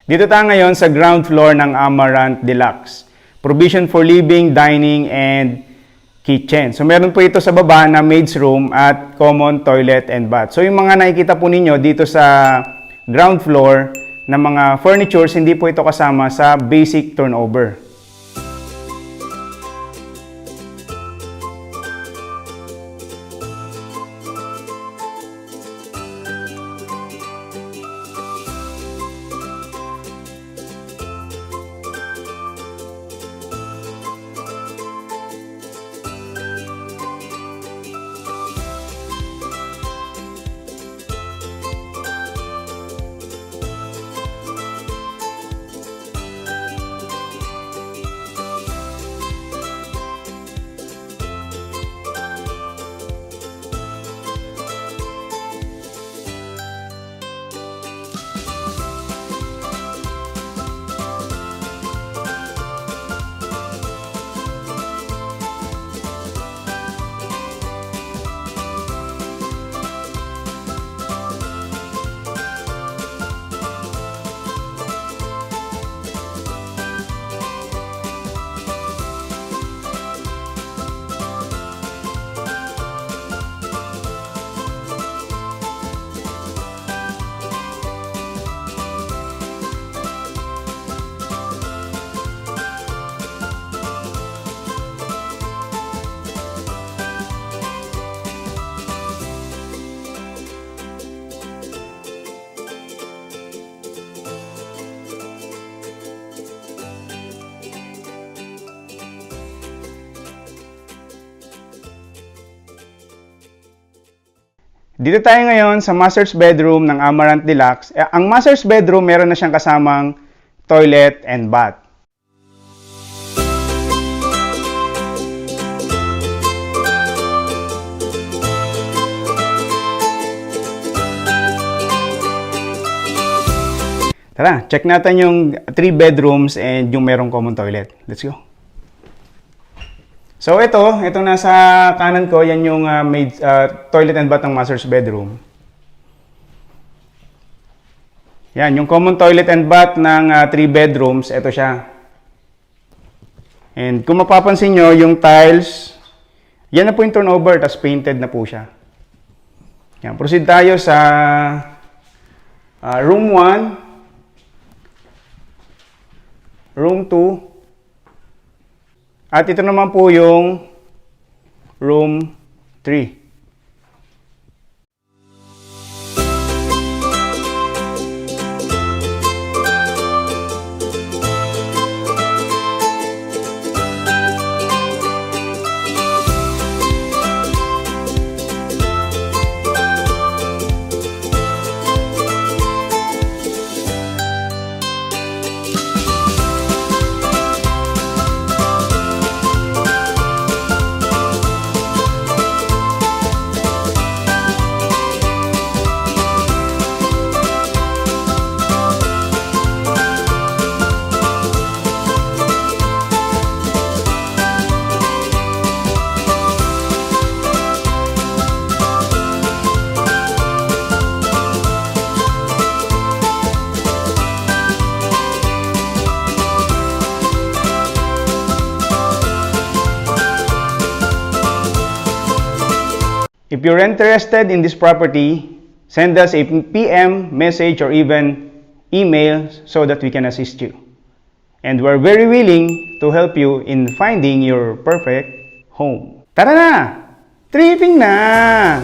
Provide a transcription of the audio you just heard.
Dito tayo ngayon sa ground floor ng Amaranth Deluxe. Provision for living, dining, and kitchen. So meron po ito sa baba na maid's room at common toilet and bath. So yung mga nakikita po ninyo dito sa ground floor na mga furnitures, hindi po ito kasama sa basic turnover. Dito tayo ngayon sa master's bedroom ng Amaranth Deluxe. Ang master's bedroom meron na siyang kasamang toilet and bath. Tara, check natin yung 3 bedrooms and yung merong common toilet. Let's go. So itong nasa kanan ko, yan yung toilet and bath ng master's bedroom. Yan, yung common toilet and bath ng 3 bedrooms, ito siya. And kung mapapansin nyo, yung tiles, yan na po yung turnover, tas painted na po siya. Yan, proceed tayo sa room 1, room 2, at ito naman po yung room 3. If you're interested in this property, send us a PM, message, or even email so that we can assist you. And we're very willing to help you in finding your perfect home. Tara na! Tripping na!